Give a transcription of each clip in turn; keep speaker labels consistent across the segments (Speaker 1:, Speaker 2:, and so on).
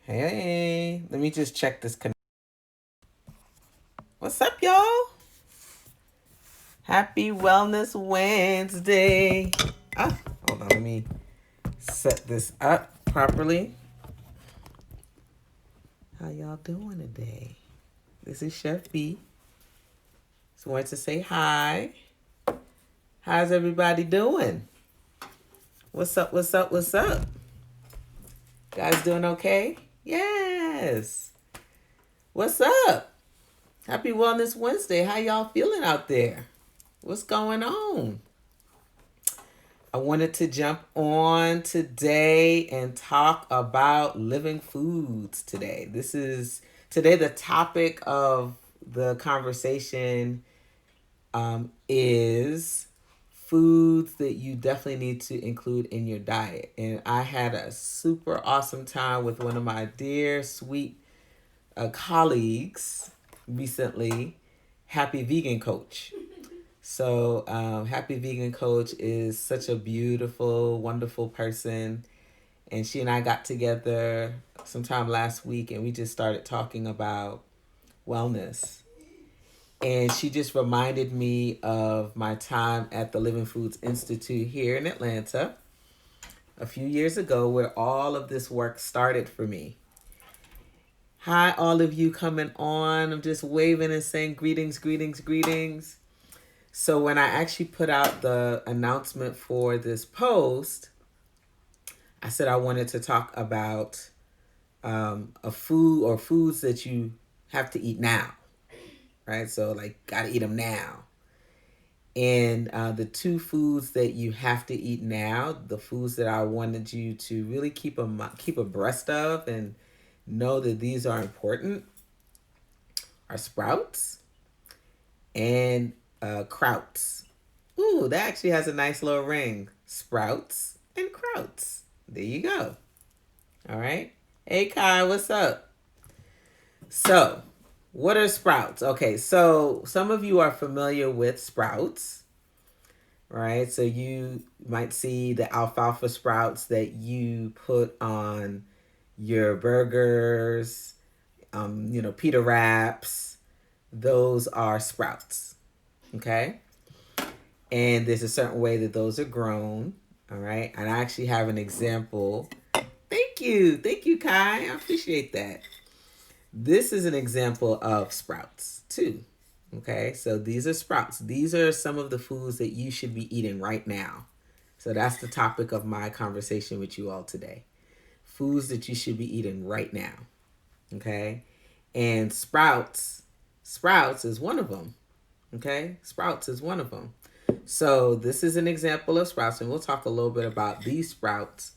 Speaker 1: Hey, let me just check this. What's up, y'all? Happy Wellness Wednesday. Hold on. Let me set this up properly. How y'all doing today? This is Chef Bee. Just wanted to say hi. How's everybody doing? What's up? What's up? What's up? Guys doing okay? Yes. What's up? Happy Wellness Wednesday. How y'all feeling out there? What's going on? I wanted to jump on today and talk about living foods today. Today the topic of the conversation is foods that you definitely need to include in your diet. And I had a super awesome time with one of my dear, sweet colleagues recently, Happy Vegan Coach. So, Happy Vegan Coach is such a beautiful, wonderful person. And she and I got together sometime last week and we just started talking about wellness. And she just reminded me of my time at the Living Foods Institute here in Atlanta a few years ago, where all of this work started for me. Hi, all of you coming on. I'm just waving and saying greetings, greetings, greetings. So when I actually put out the announcement for this post, I said I wanted to talk about a food or foods that you have to eat now, right? So like, gotta eat them now. And the two foods that you have to eat now, the foods that I wanted you to really keep abreast of and know that these are important, are sprouts and KRAUTS. Ooh, that actually has a nice little ring. Sprouts and KRAUTS. There you go. All right. Hey, Kai, what's up? So, what are sprouts? Okay, so some of you are familiar with sprouts, right? So you might see the alfalfa sprouts that you put on your burgers, pita wraps. Those are sprouts, okay? And there's a certain way that those are grown, all right? And I actually have an example. Thank you. Thank you, Kai. I appreciate that. This is an example of sprouts, too. Okay, so these are sprouts. These are some of the foods that you should be eating right now. So that's the topic of my conversation with you all today. Foods that you should be eating right now. Okay, and sprouts is one of them. Okay, sprouts is one of them. So this is an example of sprouts, and we'll talk a little bit about these sprouts.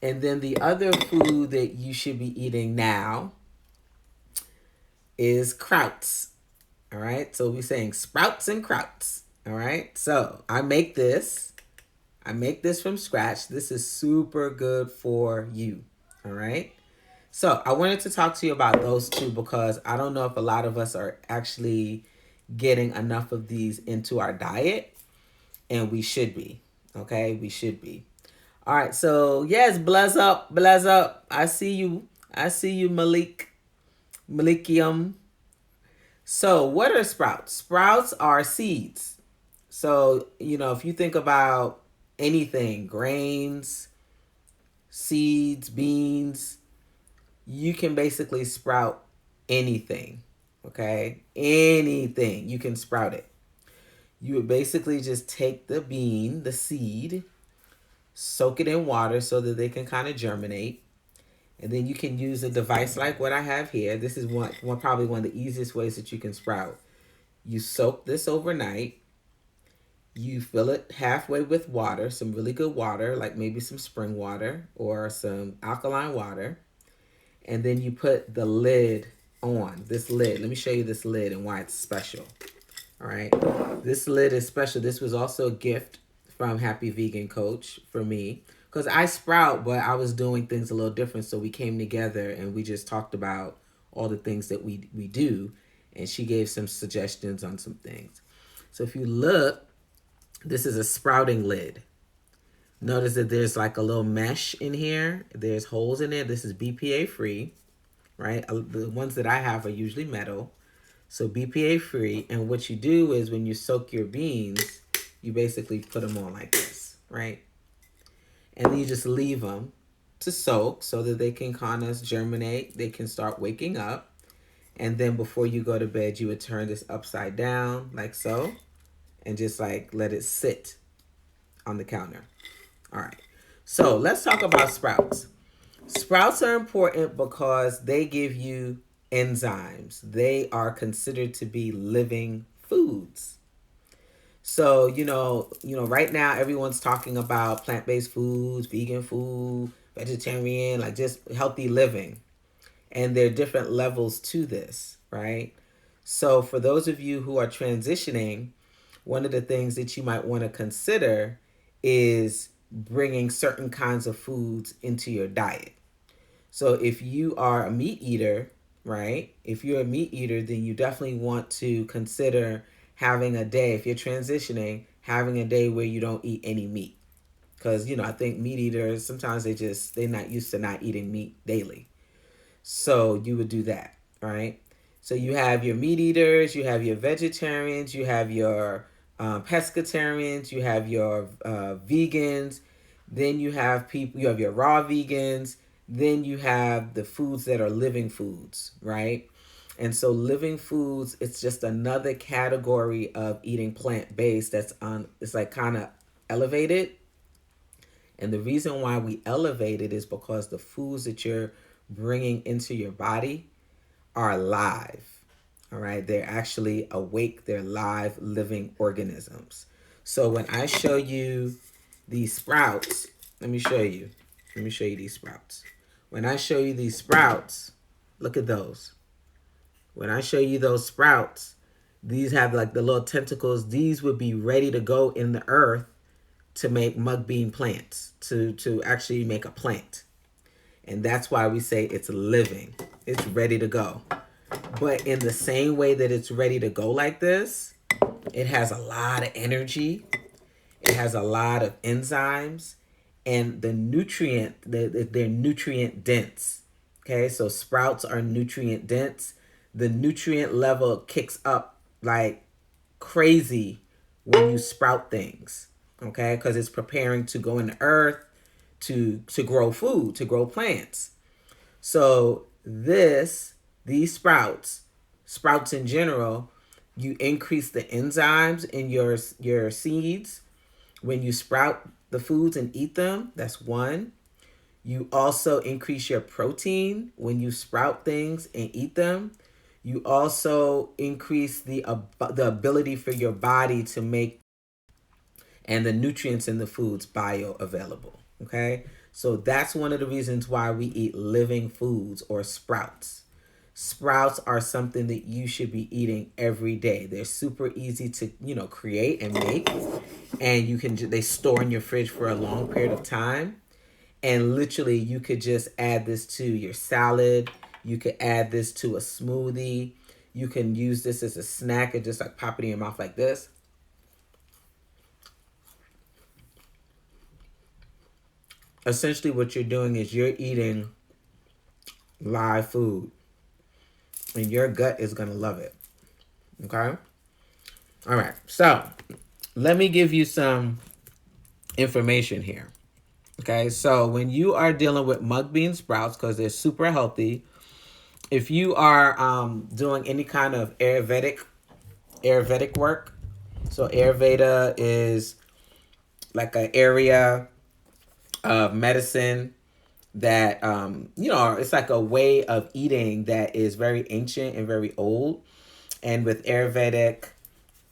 Speaker 1: And then the other food that you should be eating now is KRAUTS. All right, so we're saying sprouts and KRAUTS. All right, so I make this from scratch. This is super good for you. All right, so I wanted to talk to you about those two because I don't know if a lot of us are actually getting enough of these into our diet, and we should be. Okay, we should be. All right, so yes, bless up, bless up. I see you, Malikium. So what are sprouts? Sprouts are seeds. So, if you think about anything, grains, seeds, beans, you can basically sprout anything. Okay? Anything. You can sprout it. You would basically just take the bean, the seed, soak it in water so that they can kind of germinate. And then you can use a device like what I have here. This is probably one of the easiest ways that you can sprout. You soak this overnight. You fill it halfway with water, some really good water, like maybe some spring water or some alkaline water. And then you put the lid on, this lid. Let me show you this lid and why it's special. All right. This lid is special. This was also a gift from Happy Vegan Coach for me. Because I sprout, but I was doing things a little different. So we came together and we just talked about all the things that we do. And she gave some suggestions on some things. So if you look, this is a sprouting lid. Notice that there's like a little mesh in here. There's holes in it. This is BPA free, right? The ones that I have are usually metal. So BPA free. And what you do is when you soak your beans, you basically put them on like this, right? And then you just leave them to soak so that they can kind of germinate. They can start waking up. And then before you go to bed, you would turn this upside down like so and just like let it sit on the counter. All right. So let's talk about sprouts. Sprouts are important because they give you enzymes. They are considered to be living foods. So, right now everyone's talking about plant-based foods, vegan food, vegetarian, like just healthy living. And there are different levels to this, right? So, for those of you who are transitioning, one of the things that you might want to consider is bringing certain kinds of foods into your diet. So if you are a meat eater, right? If you're a meat eater, then you definitely want to consider having a day, if you're transitioning, having a day where you don't eat any meat. Because, I think meat eaters, sometimes they're not used to not eating meat daily. So you would do that, right? So you have your meat eaters, you have your vegetarians, you have your pescatarians, you have your vegans, then you have you have your raw vegans, then you have the foods that are living foods, right? And so living foods, it's just another category of eating plant-based that's it's like kind of elevated. And the reason why we elevate it is because the foods that you're bringing into your body are alive. All right. They're actually awake. They're live, living organisms. So when I show you these sprouts, let me show you. Let me show you these sprouts. When I show you these sprouts, look at those. When I show you those sprouts, these have like the little tentacles. These would be ready to go in the earth to make mung bean plants, to actually make a plant. And that's why we say it's living. It's ready to go. But in the same way that it's ready to go like this, it has a lot of energy. It has a lot of enzymes. And they're nutrient dense. Okay, so sprouts are nutrient dense. The nutrient level kicks up like crazy when you sprout things. Okay, because it's preparing to go in the earth to grow food, to grow plants. So these sprouts in general, you increase the enzymes in your seeds when you sprout the foods and eat them. That's one. You also increase your protein when you sprout things and eat them. You also increase the ability for your body to make and the nutrients in the foods bioavailable. Okay, so that's one of the reasons why we eat living foods or sprouts. Sprouts are something that you should be eating every day. They're super easy to create and make, and they store in your fridge for a long period of time. And literally, you could just add this to your salad. You could add this to a smoothie. You can use this as a snack and just like pop it in your mouth like this. Essentially what you're doing is you're eating live food and your gut is going to love it. Okay? All right. So, let me give you some information here. Okay? So, when you are dealing with mung bean sprouts because they're super healthy, if you are doing any kind of Ayurvedic work, so Ayurveda is like an area of medicine that it's like a way of eating that is very ancient and very old. And with Ayurvedic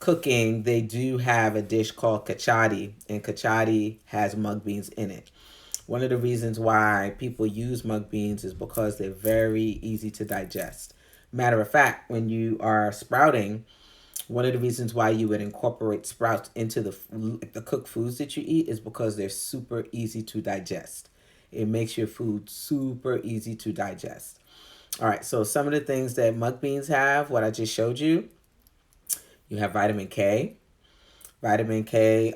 Speaker 1: cooking, they do have a dish called kachadi, and kachadi has mung beans in it. One of the reasons why people use mung beans is because they're very easy to digest. Matter of fact, when you are sprouting, one of the reasons why you would incorporate sprouts into the cooked foods that you eat is because they're super easy to digest. It makes your food super easy to digest. All right, so some of the things that mung beans have, what I just showed you, you have vitamin K, Vitamin K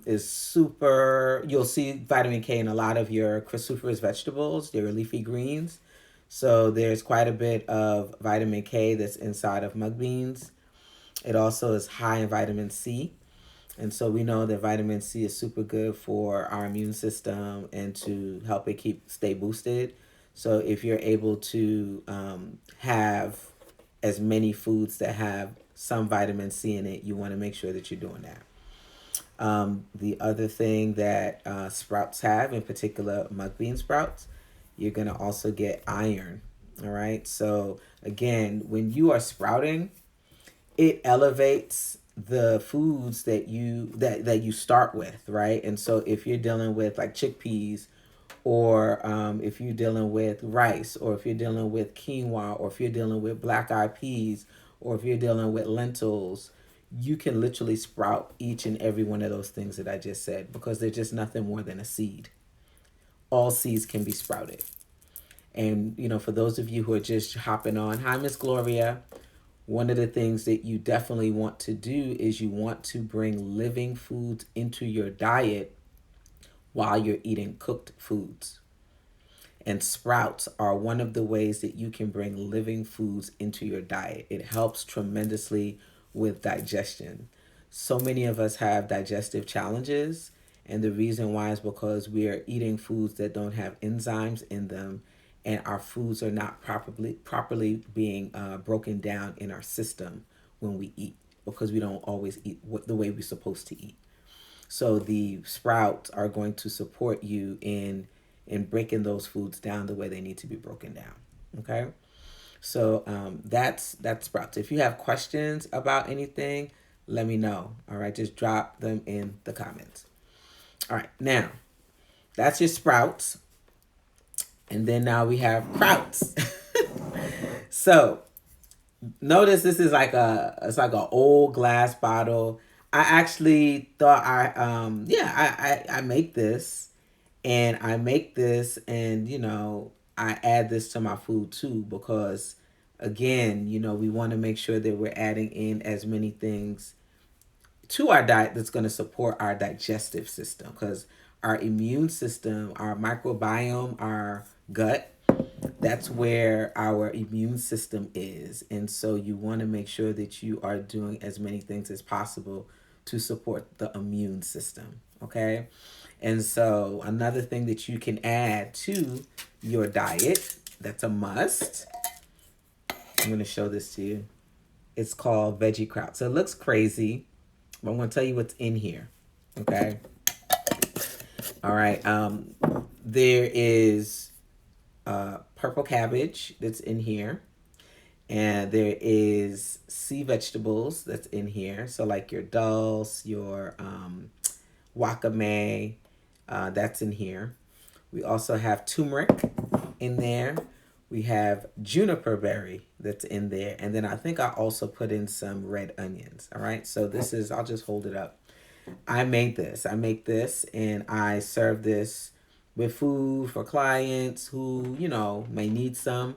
Speaker 1: is super. You'll see vitamin K in a lot of your cruciferous vegetables, your leafy greens. So there's quite a bit of vitamin K that's inside of mung beans. It also is high in vitamin C. And so we know that vitamin C is super good for our immune system and to help it stay boosted. So if you're able to have as many foods that have some vitamin C in it, you want to make sure that you're doing that. The other thing that sprouts have, in particular mung bean sprouts, you're going to also get iron. All right. So again, when you are sprouting, it elevates the foods that you start with, right? And so if you're dealing with like chickpeas, or if you're dealing with rice, or if you're dealing with quinoa, or if you're dealing with black eyed peas, or if you're dealing with lentils, you can literally sprout each and every one of those things that I just said, because they're just nothing more than a seed. All seeds can be sprouted. And for those of you who are just hopping on, hi Miss Gloria. One of the things that you definitely want to do is you want to bring living foods into your diet while you're eating cooked foods. And sprouts are one of the ways that you can bring living foods into your diet. It helps tremendously with digestion. So many of us have digestive challenges, and the reason why is because we are eating foods that don't have enzymes in them, and our foods are not properly being broken down in our system when we eat, because we don't always eat the way we're supposed to eat. So the sprouts are going to support you in breaking those foods down the way they need to be broken down. Okay. So that's sprouts. If you have questions about anything, let me know. All right, just drop them in the comments. All right, now that's your sprouts, and then now we have KRAUTS. So notice this is like it's like an old glass bottle. I actually thought I make this, and I add this to my food too, because again, we want to make sure that we're adding in as many things to our diet that's going to support our digestive system, because our immune system, our microbiome, our gut, that's where our immune system is. And so you want to make sure that you are doing as many things as possible to support the immune system. Okay. And so another thing that you can add to your diet, that's a must. I'm going to show this to you. It's called veggie kraut. So it looks crazy, but I'm going to tell you what's in here. Okay. All right. There is purple cabbage that's in here. And there is sea vegetables that's in here. So like your dulse, your wakame, that's in here. We also have turmeric in there. We have juniper berry that's in there. And then I think I also put in some red onions. All right. So this is, I'll just hold it up. I make this and I serve this with food for clients who, may need some.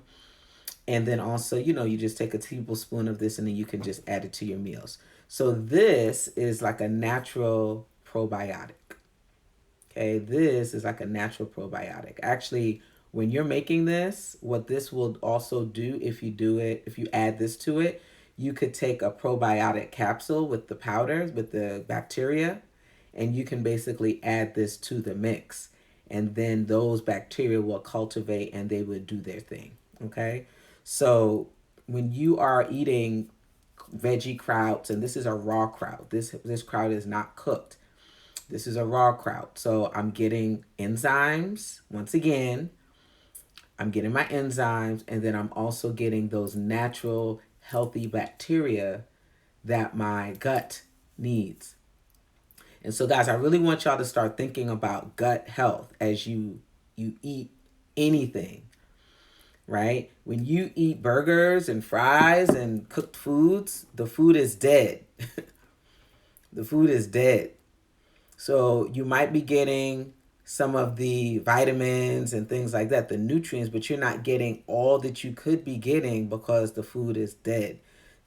Speaker 1: And then also, you just take a tablespoon of this and then you can just add it to your meals. So this is like a natural probiotic. Okay, this is like a natural probiotic. Actually, when you're making this, what this will also do, if you add this to it, you could take a probiotic capsule with the powders, with the bacteria, and you can basically add this to the mix. And then those bacteria will cultivate and they will do their thing. Okay. So when you are eating veggie krauts, and this is a raw kraut, this kraut is not cooked. This is a raw kraut. So I'm getting enzymes. Once again, I'm getting my enzymes, and then I'm also getting those natural healthy bacteria that my gut needs. And so guys, I really want y'all to start thinking about gut health as you eat anything. Right? When you eat burgers and fries and cooked foods, the food is dead. The food is dead. So you might be getting some of the vitamins and things like that, the nutrients, but you're not getting all that you could be getting because the food is dead.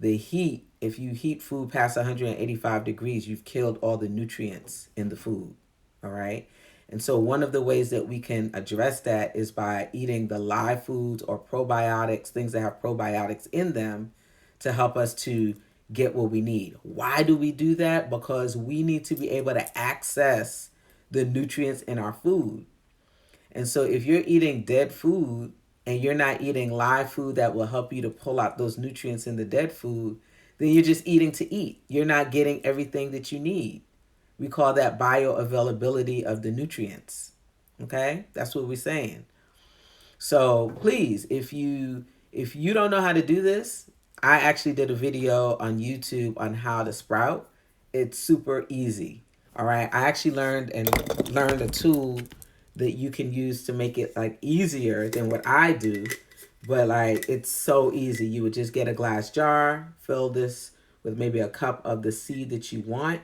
Speaker 1: the heat, if you heat food past 185 degrees, you've killed all the nutrients in the food. All right. And so, one of the ways that we can address that is by eating the live foods or probiotics, things that have probiotics in them to help us to get what we need. Why do we do that? Because we need to be able to access the nutrients in our food. And so if you're eating dead food and you're not eating live food that will help you to pull out those nutrients in the dead food, then you're just eating to eat. You're not getting everything that you need. We call that bioavailability of the nutrients. Okay? That's what we're saying. So please, if you don't know how to do this, I actually did a video on YouTube on how to sprout. It's super easy. All right. I actually learned a tool that you can use to make it like easier than what I do. But like it's so easy. You would just get a glass jar, fill this with maybe a cup of the seed that you want,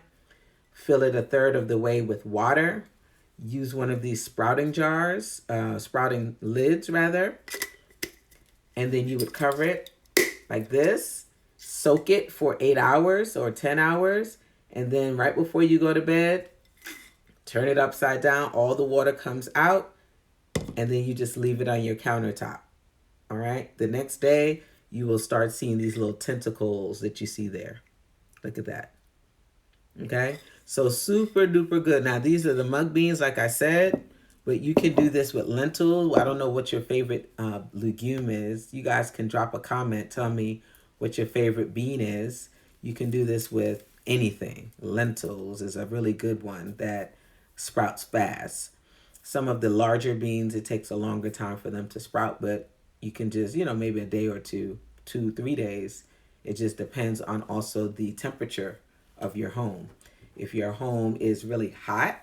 Speaker 1: fill it a third of the way with water, use one of these sprouting jars, sprouting lids rather, and then you would cover it like this, soak it for 8 hours or 10 hours, and then right before you go to bed, turn it upside down, all the water comes out, and then you just leave it on your countertop. All right. The next day, you will start seeing these little tentacles that you see there. Look at that. Okay. So super duper good. Now, these are the mung beans, like I said, but you can do this with lentils. I don't know what your favorite legume is. You guys can drop a comment. Tell me what your favorite bean is. You can do this with anything. Lentils is a really good one that sprouts fast. Some of the larger beans, it takes a longer time for them to sprout, but you can just, maybe a day or two, 3 days. It just depends on also the temperature of your home. If your home is really hot,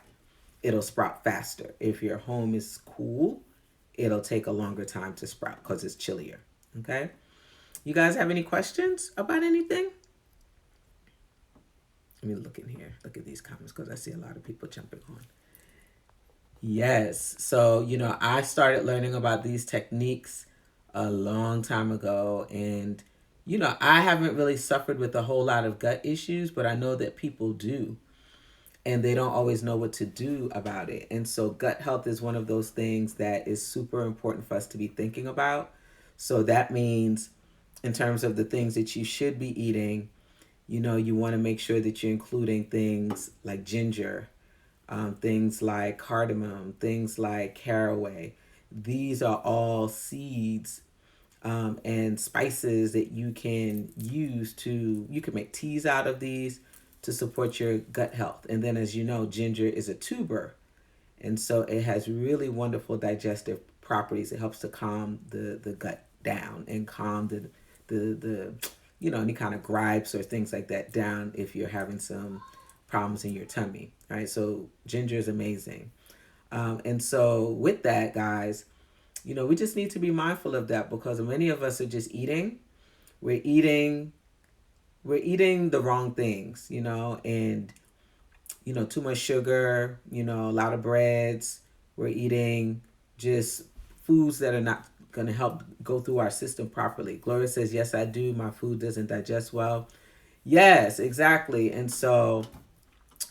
Speaker 1: it'll sprout faster. If your home is cool, it'll take a longer time to sprout because it's chillier. Okay? You guys have any questions about anything? Let me look in here. Look at these comments because I see a lot of people jumping on. Yes. So, I started learning about these techniques a long time ago. And, I haven't really suffered with a whole lot of gut issues, but I know that people do. And they don't always know what to do about it. And so gut health is one of those things that is super important for us to be thinking about. So that means in terms of the things that you should be eating, you want to make sure that you're including things like ginger, things like cardamom, things like caraway. These are all seeds and spices that you can use you can make teas out of these to support your gut health. And then, as you know, ginger is a tuber. And so it has really wonderful digestive properties. It helps to calm the gut down and calm the any kind of gripes or things like that down if you're having some problems in your tummy. All right. So ginger is amazing. And so with that, guys, we just need to be mindful of that because many of us are just eating. We're eating the wrong things, and, too much sugar, a lot of breads. We're eating just foods that are not going to help go through our system properly. Gloria says, yes, I do. My food doesn't digest well. Yes, exactly. And so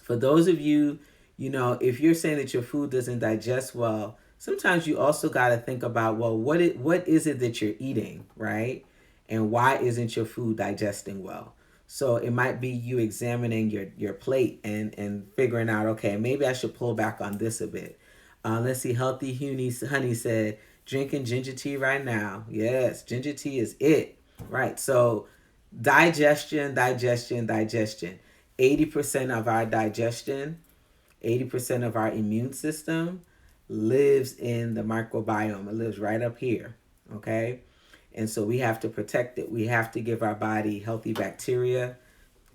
Speaker 1: for those of you, if you're saying that your food doesn't digest well, sometimes you also got to think about, well, what is it that you're eating, right? And why isn't your food digesting well? So it might be you examining your plate and figuring out, okay, maybe I should pull back on this a bit. Let's see, Healthy Honey said, drinking ginger tea right now. Yes, ginger tea is it. Right. So digestion. 80% of our digestion, 80% of our immune system lives in the microbiome. It lives right up here. Okay. And so we have to protect it. We have to give our body healthy bacteria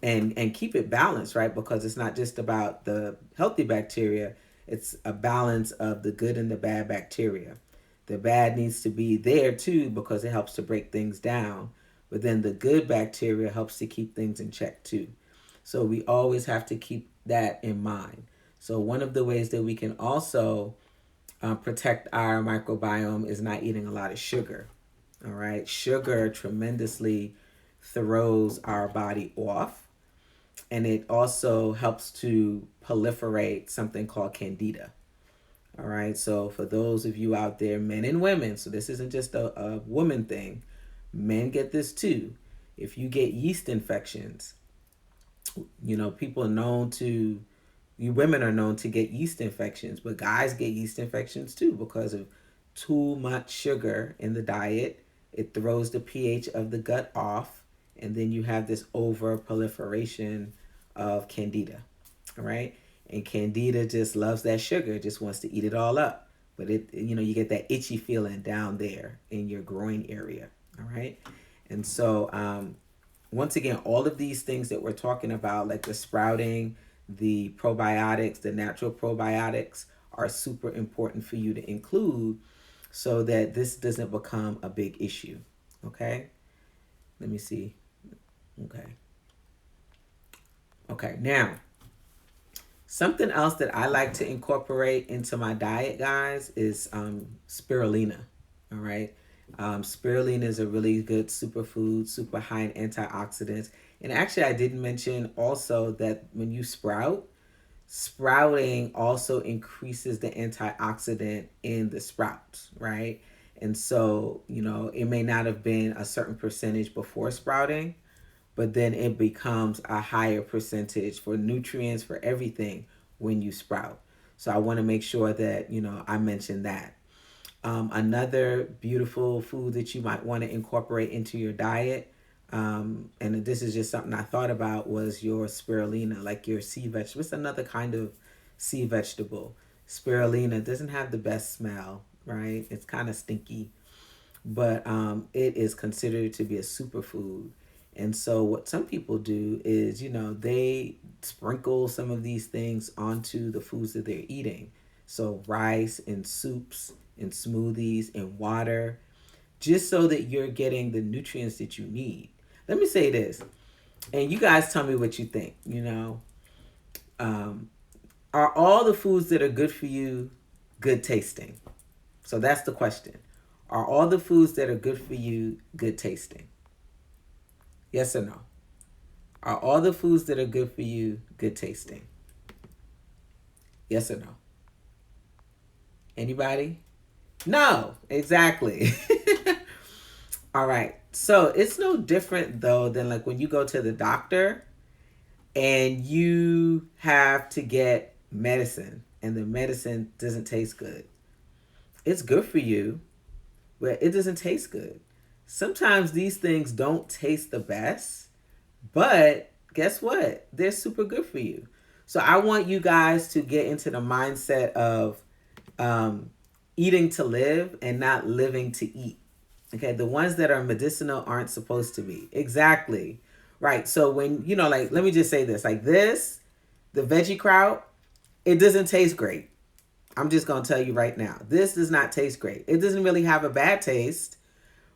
Speaker 1: and keep it balanced, right? Because it's not just about the healthy bacteria. It's a balance of the good and the bad bacteria. The bad needs to be there too because it helps to break things down. But then the good bacteria helps to keep things in check too. So we always have to keep that in mind. So one of the ways that we can also protect our microbiome is not eating a lot of sugar. All right. Sugar tremendously throws our body off. And it also helps to proliferate something called candida. All right. So for those of you out there, men and women, so this isn't just a woman thing, men get this too. If you get yeast infections, people are known to, you women are known to get yeast infections, but guys get yeast infections too because of too much sugar in the diet. It throws the pH of the gut off, and then you have this over proliferation of candida. All right. And candida just loves that sugar, just wants to eat it all up. But you get that itchy feeling down there in your groin area. All right. And so, once again, all of these things that we're talking about, like the sprouting, the probiotics, the natural probiotics, are super important for you to include so that this doesn't become a big issue. Okay? Let me see. Okay, now, something else that I like to incorporate into my diet, guys, is spirulina. All right? Spirulina is a really good superfood, super high in antioxidants. And actually, I didn't mention also that when you sprouting also increases the antioxidant in the sprouts, right? And so, it may not have been a certain percentage before sprouting, but then it becomes a higher percentage for nutrients, for everything when you sprout. So I want to make sure that, I mention that. Another beautiful food that you might want to incorporate into your diet, and this is just something I thought about, was your spirulina, like your sea vegetable. It's another kind of sea vegetable. Spirulina doesn't have the best smell, right? It's kind of stinky, but it is considered to be a superfood. And so what some people do is, they sprinkle some of these things onto the foods that they're eating. So rice and soups and smoothies and water, just so that you're getting the nutrients that you need. Let me say this, and you guys tell me what you think. Are all the foods that are good for you good tasting? So that's the question. Are all the foods that are good for you good tasting? Yes or no? Are all the foods that are good for you good tasting? Yes or no? Anybody? No, exactly. All right. So it's no different though than like when you go to the doctor and you have to get medicine and the medicine doesn't taste good. It's good for you, but it doesn't taste good. Sometimes these things don't taste the best, but guess what? They're super good for you. So I want you guys to get into the mindset of eating to live and not living to eat. Okay, the ones that are medicinal aren't supposed to be. Exactly. Right. So when, like, let me just say this, like this, the veggie kraut, it doesn't taste great. I'm just going to tell you right now. This does not taste great. It doesn't really have a bad taste,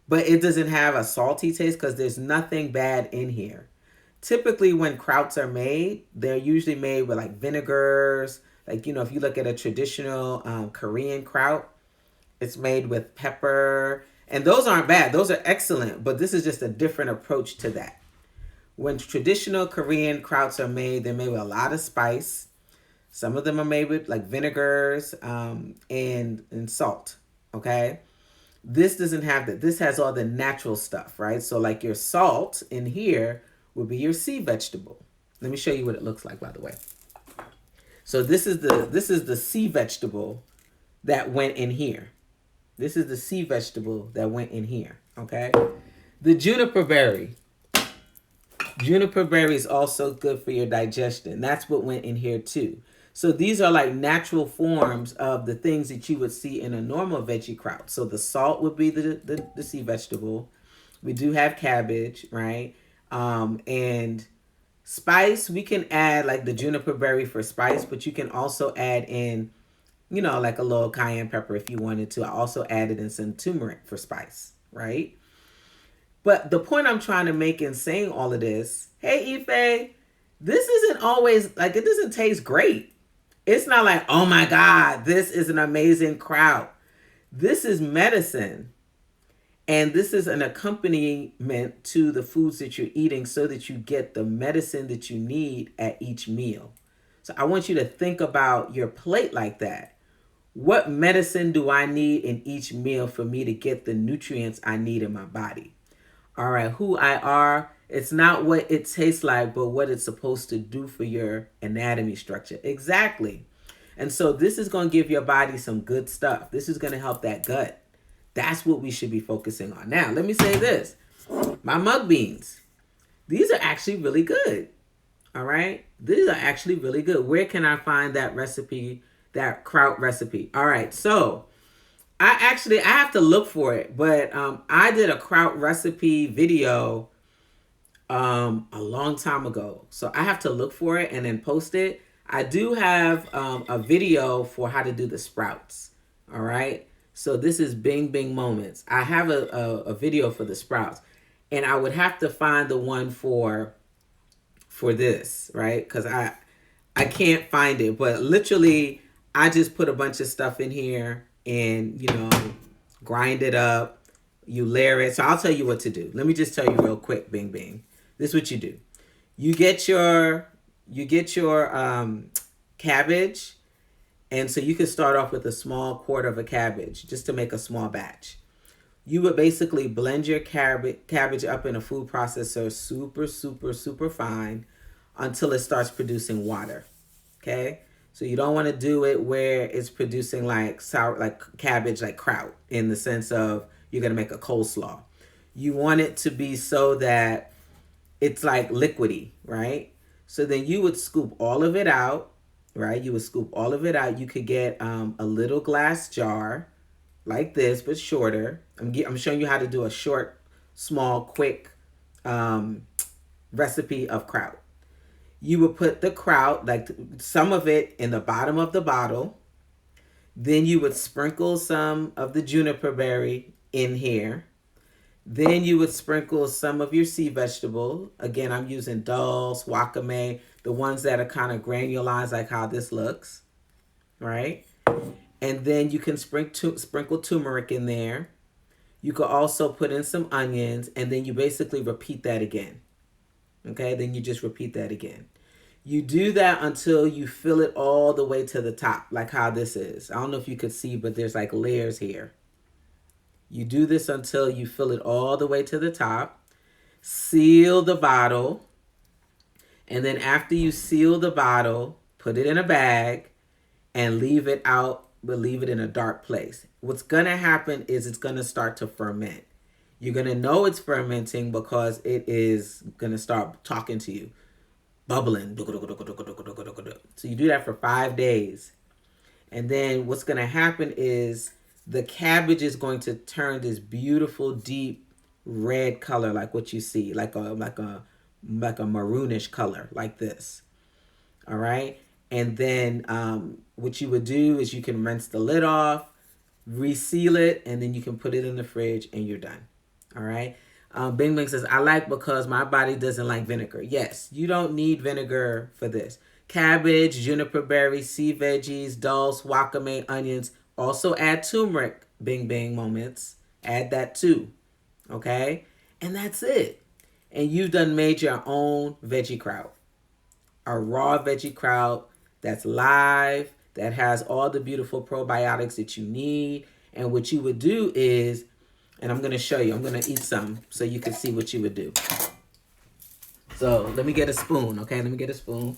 Speaker 1: but it doesn't have a salty taste because there's nothing bad in here. Typically when krauts are made, they're usually made with like vinegars. Like, if you look at a traditional Korean kraut, it's made with pepper. And those aren't bad. Those are excellent. But this is just a different approach to that. When traditional Korean krauts are made, they're made with a lot of spice. Some of them are made with like vinegars and salt. Okay. This doesn't have that. This has all the natural stuff, right? So like your salt in here would be your sea vegetable. Let me show you what it looks like, by the way. So this is the sea vegetable that went in here. This is the sea vegetable that went in here, okay? The juniper berry. Juniper berry is also good for your digestion. That's what went in here too. So these are like natural forms of the things that you would see in a normal veggie kraut. So the salt would be the sea vegetable. We do have cabbage, right? And spice, we can add like the juniper berry for spice, but you can also add in, like a little cayenne pepper if you wanted to. I also added in some turmeric for spice, right? But the point I'm trying to make in saying all of this, hey, Ife, this isn't always, like, it doesn't taste great. It's not like, oh my God, this is an amazing kraut. This is medicine. And this is an accompaniment to the foods that you're eating so that you get the medicine that you need at each meal. So I want you to think about your plate like that. What medicine do I need in each meal for me to get the nutrients I need in my body? All right, who I are, it's not what it tastes like, but what it's supposed to do for your anatomy structure. Exactly. And so this is going to give your body some good stuff. This is going to help that gut. That's what we should be focusing on. Now, let me say this. My mug beans, these are actually really good. All right? These are actually really good. Where can I find that recipe, that kraut recipe? All right, so I have to look for it, but I did a kraut recipe video a long time ago. So I have to look for it and then post it. I do have a video for how to do the sprouts. All right. So this is Bing Bing Moments. I have a video for the sprouts, and I would have to find the one for this, right? Because I can't find it, but literally I just put a bunch of stuff in here and, grind it up. You layer it. So I'll tell you what to do. Let me just tell you real quick, Bing Bing. This is what you do. You get your cabbage, and so you can start off with a small quarter of a cabbage just to make a small batch. You would basically blend your cabbage up in a food processor super, super, super fine until it starts producing water. Okay? So you don't want to do it where it's producing like sour, like cabbage, like kraut, in the sense of you're going to make a coleslaw. You want it to be so that it's like liquidy, right? So then you would scoop all of it out, right? You would scoop all of it out. You could get a little glass jar like this, but shorter. I'm showing you how to do a short, small, quick recipe of kraut. You would put the kraut, like some of it, in the bottom of the bottle. Then you would sprinkle some of the juniper berry in here. Then you would sprinkle some of your sea vegetable. Again, I'm using dulse, wakame, the ones that are kind of granulized, like how this looks, right? And then you can sprinkle turmeric in there. You could also put in some onions, and then you basically repeat that again. Okay, then you just repeat that again. You do that until you fill it all the way to the top, like how this is. I don't know if you could see, but there's like layers here. You do this until you fill it all the way to the top. Seal the bottle. And then after you seal the bottle, put it in a bag and leave it out, but leave it in a dark place. What's going to happen is it's going to start to ferment. You're going to know it's fermenting because it is going to start talking to you, bubbling. So you do that for 5 days. And then what's going to happen is the cabbage is going to turn this beautiful, deep red color, like what you see, like a maroonish color, like this. All right. And then what you would do is you can rinse the lid off, reseal it, and then you can put it in the fridge and you're done. All right. Bing Bing says, I like because my body doesn't like vinegar. Yes, you don't need vinegar for this. Cabbage, juniper berry, sea veggies, dulse, wakame, onions. Also add turmeric, Bing Bing Moments. Add that too. Okay? And that's it. And you've done made your own veggie kraut. A raw veggie kraut that's live, that has all the beautiful probiotics that you need. And what you would do is, and I'm going to show you, I'm going to eat some so you can see what you would do. So let me get a spoon, okay? Let me get a spoon.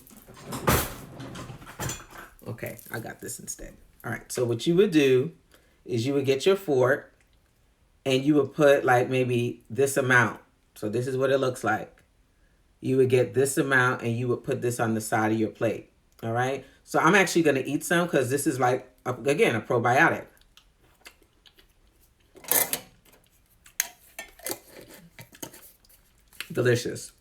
Speaker 1: Okay, I got this instead. All right, so what you would do is you would get your fork and you would put like maybe this amount. So this is what it looks like. You would get this amount and you would put this on the side of your plate. All right, so I'm actually going to eat some because this is like, again, a probiotic. Delicious.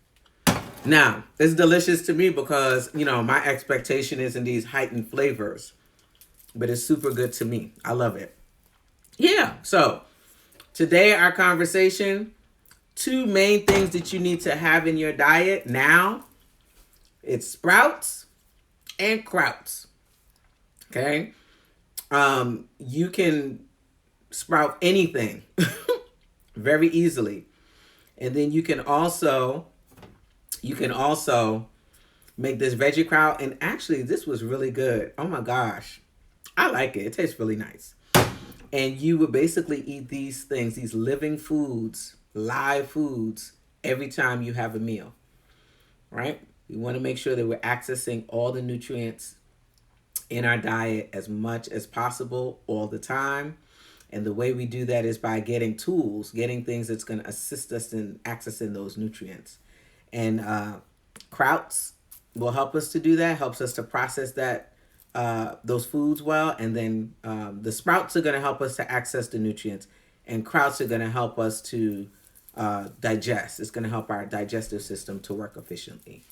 Speaker 1: Now, it's delicious to me because, my expectation is in these heightened flavors. But it's super good to me. I love it. Yeah, so today our conversation, 2 main things that you need to have in your diet now. It's sprouts and krauts. Okay? You can sprout anything. very easily. And then you can also make this veggie kraut. And actually, this was really good. Oh my gosh, I like it. It tastes really nice. And you would basically eat these things, these living foods, live foods, every time you have a meal, right? We want to make sure that we're accessing all the nutrients in our diet as much as possible all the time. And the way we do that is by getting tools, getting things that's going to assist us in accessing those nutrients. And KRAUTS will help us to do that, helps us to process those foods well. And then the sprouts are going to help us to access the nutrients. And KRAUTS are going to help us to digest. It's going to help our digestive system to work efficiently.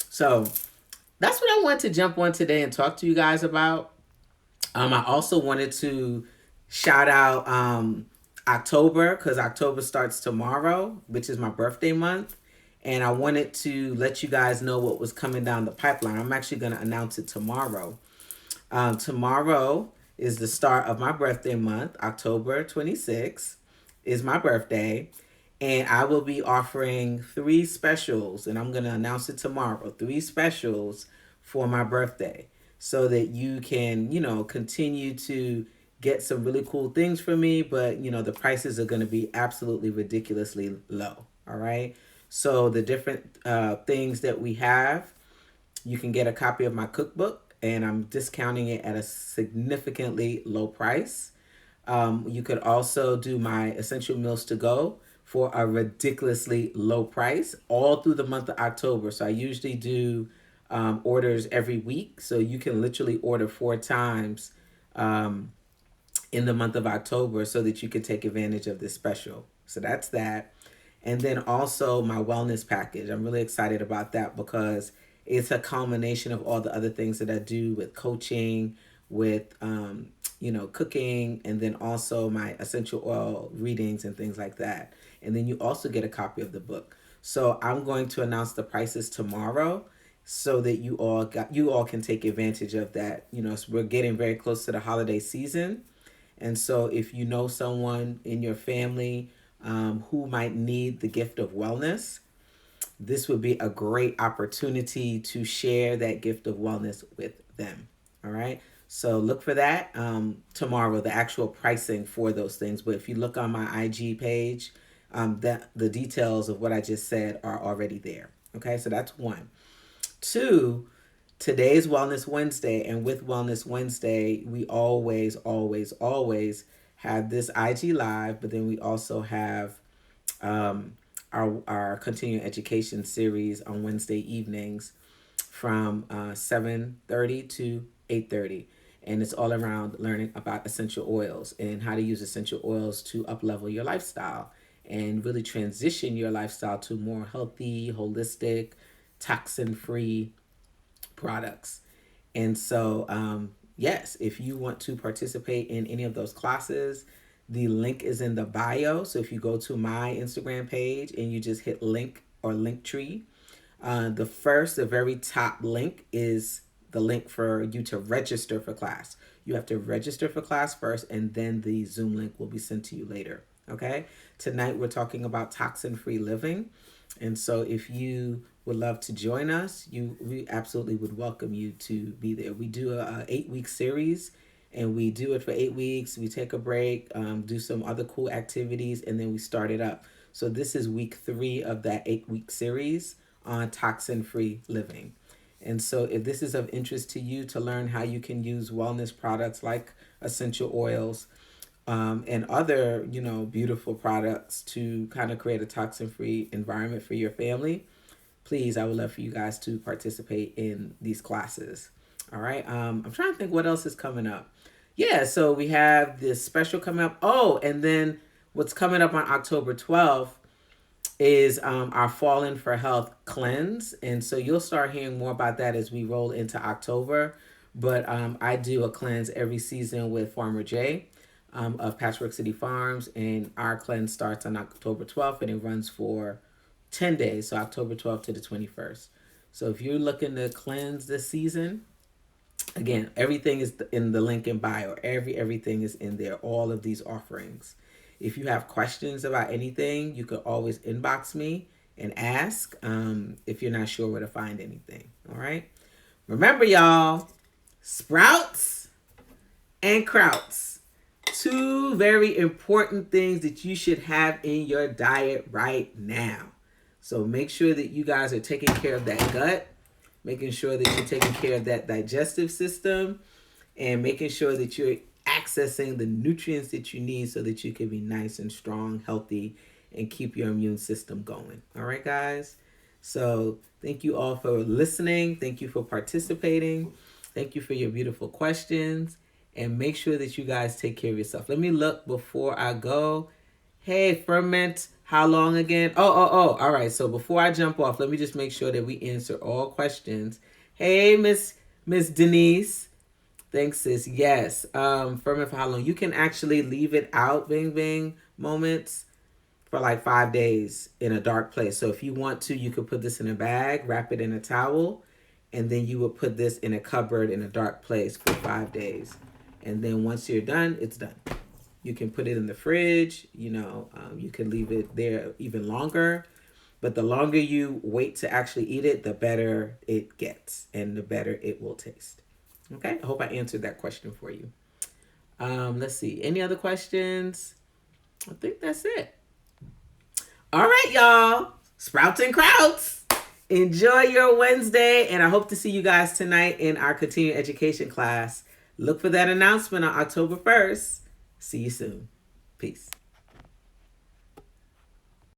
Speaker 1: So that's what I want to jump on today and talk to you guys about. I also wanted to shout out October, because October starts tomorrow, which is my birthday month. And I wanted to let you guys know what was coming down the pipeline. I'm actually going to announce it tomorrow. Tomorrow is the start of my birthday month. October 26th is my birthday. And I will be offering 3 specials. And I'm going to announce it tomorrow. 3 specials for my birthday. So that you can, continue to get some really cool things from me. But, the prices are going to be absolutely ridiculously low. All right. So the different things that we have, you can get a copy of my cookbook, and I'm discounting it at a significantly low price. You could also do my essential meals to go for a ridiculously low price all through the month of October. So I usually do orders every week. So you can literally order 4 times in the month of October so that you can take advantage of this special. So that's that. And then also my wellness package. I'm really excited about that because it's a culmination of all the other things that I do with coaching, with cooking, and then also my essential oil readings and things like that. And then you also get a copy of the book. So I'm going to announce the prices tomorrow so that you all can take advantage of that. So we're getting very close to the holiday season. And so if you know someone in your family who might need the gift of wellness, this would be a great opportunity to share that gift of wellness with them. All right. So look for that tomorrow, the actual pricing for those things. But if you look on my IG page, that the details of what I just said are already there. Okay. So that's 1. 2, today's Wellness Wednesday. And with Wellness Wednesday, we always, always, always have this IG Live, but then we also have our continuing education series on Wednesday evenings from 7:30 to 8:30. And it's all around learning about essential oils and how to use essential oils to up-level your lifestyle and really transition your lifestyle to more healthy, holistic, toxin-free products. And so, yes, if you want to participate in any of those classes, the link is in the bio. So if you go to my Instagram page and you just hit link or link tree, the very top link is the link for you to register for class. You have to register for class first, and then the Zoom link will be sent to you later. Okay. Tonight we're talking about toxin-free living. And so if you would love to join us, we absolutely would welcome you to be there. We do a 8-week series, and we do it for 8 weeks. We take a break, do some other cool activities, and then we start it up. So this is week 3 of that 8-week series on toxin-free living. And so if this is of interest to you to learn how you can use wellness products like essential oils, and other, beautiful products to kind of create a toxin-free environment for your family, please, I would love for you guys to participate in these classes. All right. I'm trying to think what else is coming up. Yeah, so we have this special coming up. Oh, and then what's coming up on October 12th is our Fallen for Health cleanse. And so you'll start hearing more about that as we roll into October. But I do a cleanse every season with Farmer Jay of Patchwork City Farms. And our cleanse starts on October 12th and it runs for 10 days. So October 12th to the 21st. So if you're looking to cleanse this season, again, everything is in the link in bio. Everything is in there. All of these offerings. If you have questions about anything, you could always inbox me and ask if you're not sure where to find anything. All right. Remember, y'all, sprouts and krauts. Two very important things that you should have in your diet right now. So make sure that you guys are taking care of that gut, making sure that you're taking care of that digestive system, and making sure that you're accessing the nutrients that you need so that you can be nice and strong, healthy, and keep your immune system going. All right, guys? So thank you all for listening. Thank you for participating. Thank you for your beautiful questions. And make sure that you guys take care of yourself. Let me look before I go. Hey, ferment, how long again? Oh. All right. So before I jump off, let me just make sure that we answer all questions. Hey, Miss Denise. Thanks, sis. Yes. Ferment for how long? You can actually leave it out, bing bing moments, for like 5 days in a dark place. So if you want to, you could put this in a bag, wrap it in a towel, and then you would put this in a cupboard in a dark place for 5 days. And then once you're done, it's done. You can put it in the fridge, you can leave it there even longer. But the longer you wait to actually eat it, the better it gets and the better it will taste. Okay, I hope I answered that question for you. Let's see. Any other questions? I think that's it. All right, y'all. Sprouts and krauts. Enjoy your Wednesday, and I hope to see you guys tonight in our continuing education class. Look for that announcement on October 1st. See you soon. Peace.